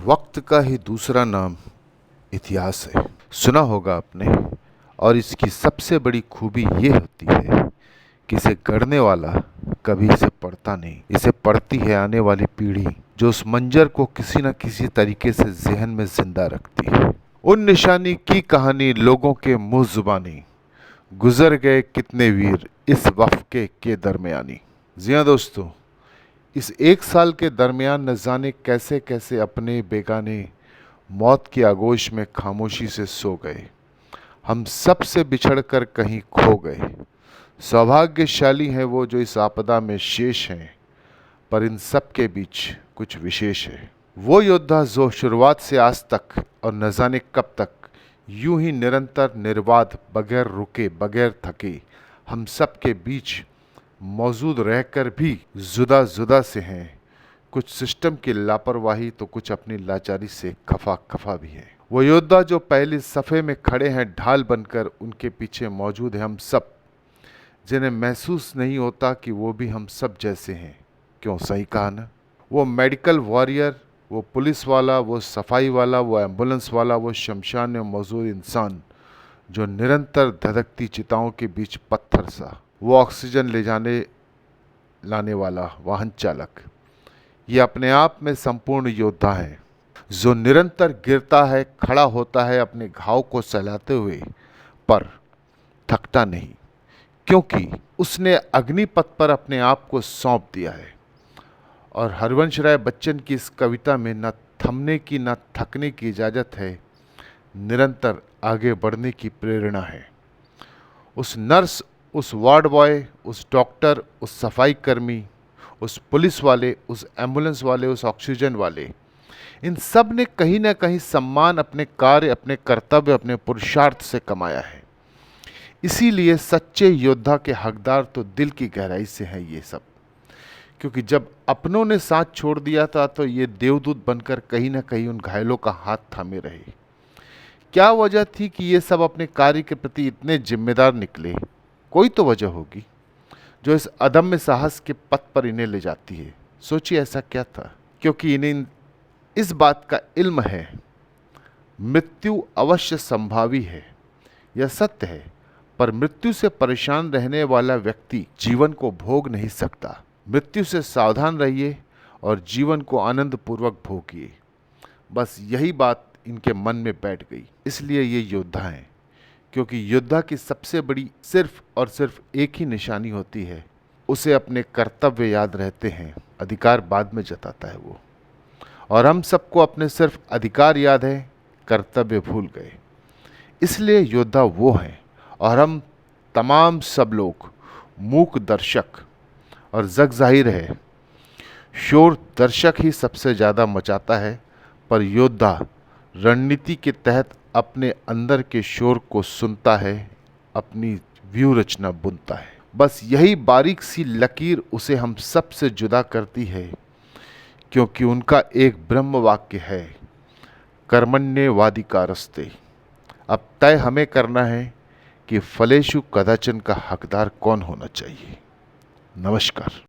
वक्त का ही दूसरा नाम इतिहास है। सुना होगा आपने। और इसकी सबसे बड़ी खूबी ये होती है कि इसे गढ़ने वाला कभी इसे पढ़ता नहीं, इसे पढ़ती है आने वाली पीढ़ी, जो उस मंजर को किसी न किसी तरीके से ज़हन में जिंदा रखती है। उन निशानी की कहानी लोगों के मुंह जुबानी, गुजर गए कितने वीर इस वफ़के के दरमियानी। जी हाँ दोस्तों, इस एक साल के दरमियान न जाने कैसे कैसे अपने बेगाने मौत की आगोश में खामोशी से सो गए। हम सब से बिछड़कर कहीं खो गए। सौभाग्यशाली हैं वो जो इस आपदा में शेष हैं, पर इन सब के बीच कुछ विशेष है। वो योद्धा जो शुरुआत से आज तक और न जाने कब तक यूं ही निरंतर निर्बाध, बगैर रुके, बगैर थके हम सब के बीच मौजूद रहकर भी जुदा जुदा से हैं। कुछ सिस्टम की लापरवाही तो कुछ अपनी लाचारी से खफा खफा भी है। वो योद्धा जो पहले सफ़े में खड़े हैं ढाल बनकर, उनके पीछे मौजूद है हम सब, जिन्हें महसूस नहीं होता कि वो भी हम सब जैसे हैं। क्यों, सही कहा ना? वो मेडिकल वॉरियर, वो पुलिस वाला, वो सफाई वाला, वो एम्बुलेंस वाला, वो शमशान में मौजूद इंसान जो निरंतर धधकती चिताओं के बीच पत्थर सा, वो ऑक्सीजन ले जाने लाने वाला वाहन चालक, ये अपने आप में संपूर्ण योद्धा है, जो निरंतर गिरता है, खड़ा होता है अपने घाव को सहलाते हुए, पर थकता नहीं, क्योंकि उसने अग्निपथ पर अपने आप को सौंप दिया है। और हरवंश राय बच्चन की इस कविता में न थमने की न थकने की इजाज़त है, निरंतर आगे बढ़ने की प्रेरणा है। उस नर्स, उस वार्ड बॉय, उस डॉक्टर, उस सफाई कर्मी, उस पुलिस वाले, उस एम्बुलेंस वाले, उस ऑक्सीजन वाले, इन सब ने कहीं ना कहीं सम्मान अपने कार्य, अपने कर्तव्य, अपने पुरुषार्थ से कमाया है। इसीलिए सच्चे योद्धा के हकदार तो दिल की गहराई से हैं ये सब, क्योंकि जब अपनों ने साथ छोड़ दिया था तो ये देवदूत बनकर कहीं ना कहीं उन घायलों का हाथ थामे रहे। क्या वजह थी कि ये सब अपने कार्य के प्रति इतने जिम्मेदार निकले? कोई तो वजह होगी जो इस अदम्य साहस के पथ पर इन्हें ले जाती है। सोचिए ऐसा क्या था? क्योंकि इन्हें इस बात का इल्म है, मृत्यु अवश्य संभावी है, यह सत्य है, पर मृत्यु से परेशान रहने वाला व्यक्ति जीवन को भोग नहीं सकता। मृत्यु से सावधान रहिए और जीवन को आनंद पूर्वक भोगिए। बस यही बात इनके मन में बैठ गई, इसलिए ये योद्धा हैं। क्योंकि योद्धा की सबसे बड़ी सिर्फ और सिर्फ एक ही निशानी होती है, उसे अपने कर्तव्य याद रहते हैं, अधिकार बाद में जताता है वो। और हम सबको अपने सिर्फ अधिकार याद है, कर्तव्य भूल गए। इसलिए योद्धा वो हैं और हम तमाम सब लोग मूक दर्शक। और जग जाहिर है, शोर दर्शक ही सबसे ज़्यादा मचाता है, पर योद्धा रणनीति के तहत अपने अंदर के शोर को सुनता है, अपनी व्यू रचना बुनता है। बस यही बारीक सी लकीर उसे हम सब से जुदा करती है, क्योंकि उनका एक ब्रह्म वाक्य है, कर्मण्येवाधिकारस्ते। अब तय हमें करना है कि फलेषु कदाचन का हकदार कौन होना चाहिए। नमस्कार।